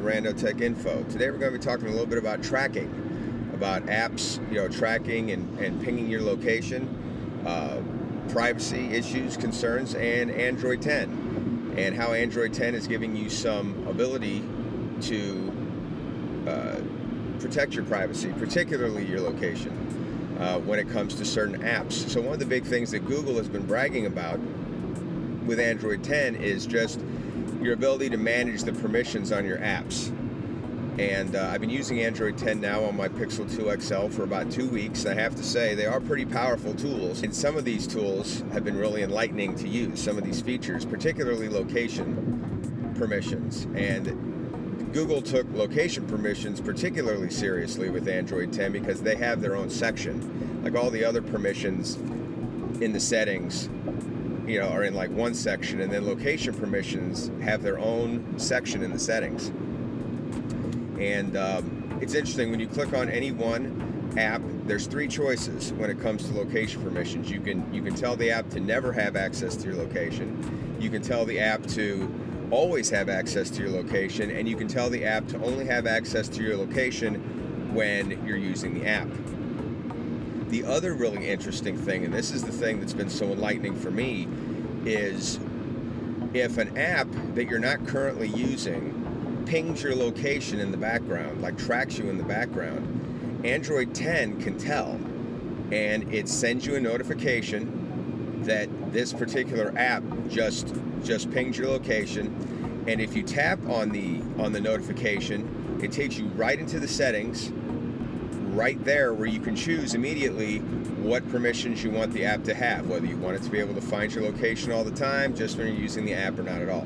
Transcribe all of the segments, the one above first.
the Rando Tech Info. Today we're going to be talking a little bit about tracking, about apps, tracking and pinging your location, privacy issues, concerns, and Android 10, and how Android 10 is giving you some ability to protect your privacy, particularly your location, when it comes to certain apps. So one of the big things that Google has been bragging about with Android 10 is just your ability to manage the permissions on your apps. And I've been using Android 10 now on my Pixel 2 XL for about 2 weeks. I have to say they are pretty powerful tools, and some of these tools have been really enlightening to use, some of these features, particularly location permissions. And Google took location permissions particularly seriously with Android 10 because they have their own section. Like all the other permissions in the settings are in like one section, and then location permissions have their own section in the settings. And it's interesting, when you click on any one app, there's three choices when it comes to location permissions. You can tell the app to never have access to your location. You can tell the app to always have access to your location, and you can tell the app to only have access to your location when you're using the app. The other really interesting thing, and this is the thing that's been so enlightening for me, is if an app that you're not currently using pings your location in the background, like tracks you in the background, Android 10 can tell, and it sends you a notification that this particular app just pings your location. And if you tap on the notification, it takes you right into the settings, right there where you can choose immediately what permissions you want the app to have, whether you want it to be able to find your location all the time, just when you're using the app, or not at all.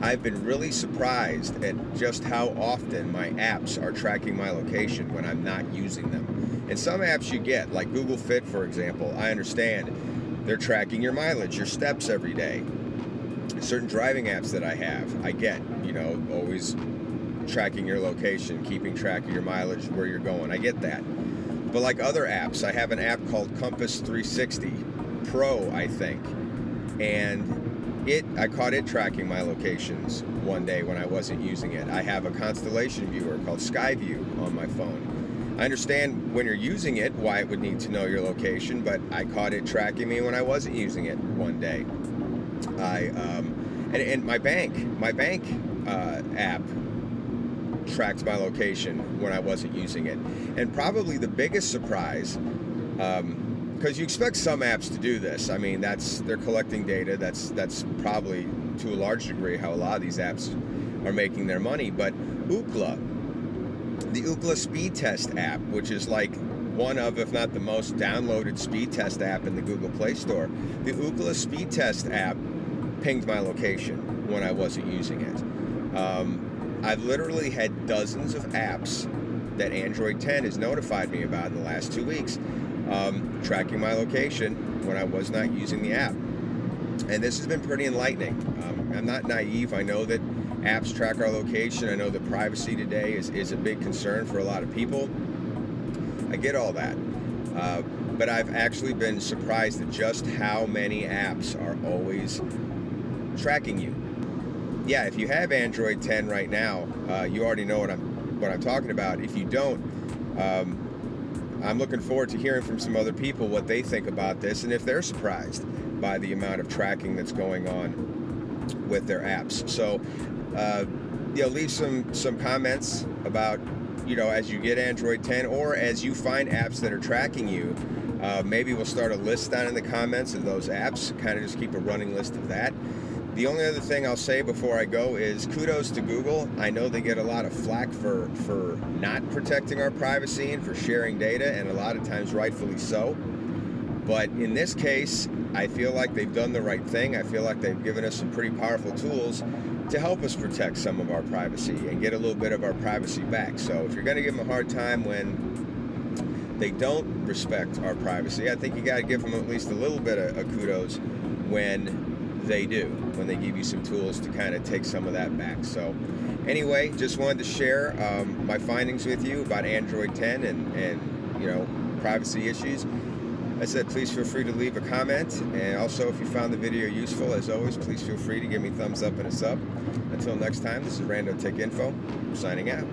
I've been really surprised at just how often my apps are tracking my location when I'm not using them. And some apps you get, like Google Fit, for example, I understand they're tracking your mileage, your steps every day. Certain driving apps that I have, I get, always tracking your location, keeping track of your mileage, where you're going. I get that. But like other apps, I have an app called Compass 360 Pro, I think. And I caught it tracking my locations one day when I wasn't using it. I have a constellation viewer called Skyview on my phone. I understand when you're using it why it would need to know your location, but I caught it tracking me when I wasn't using it one day. And my bank app tracked my location when I wasn't using it. And probably the biggest surprise, because you expect some apps to do this. I mean, they're collecting data. That's probably to a large degree how a lot of these apps are making their money. But Ookla, the Ookla Speed Test app, which is like one of, if not the most downloaded speed test app in the Google Play Store, the Ookla Speed Test app pinged my location when I wasn't using it. I've literally had dozens of apps that Android 10 has notified me about in the last 2 weeks, tracking my location when I was not using the app. And this has been pretty enlightening. I'm not naive. I know that apps track our location. I know that privacy today is a big concern for a lot of people. I get all that. But I've actually been surprised at just how many apps are always tracking you. Yeah, if you have Android 10 right now, you already know what I'm talking about. If you don't, I'm looking forward to hearing from some other people what they think about this, and if they're surprised by the amount of tracking that's going on with their apps. So, leave some comments about, as you get Android 10, or as you find apps that are tracking you. Maybe we'll start a list down in the comments of those apps, kind of just keep a running list of that. The only other thing I'll say before I go is kudos to Google. I know they get a lot of flack for not protecting our privacy and for sharing data, and a lot of times rightfully so. But in this case, I feel like they've done the right thing. I feel like they've given us some pretty powerful tools to help us protect some of our privacy and get a little bit of our privacy back. So if you're going to give them a hard time when they don't respect our privacy, I think you got to give them at least a little bit of kudos when they do, when they give you some tools to kind of take some of that back. So anyway, just wanted to share my findings with you about Android 10 and privacy issues. I said, please feel free to leave a comment. And also, if you found the video useful, as always, please feel free to give me a thumbs up and a sub. Until next time, this is Rando Tech Info, signing out.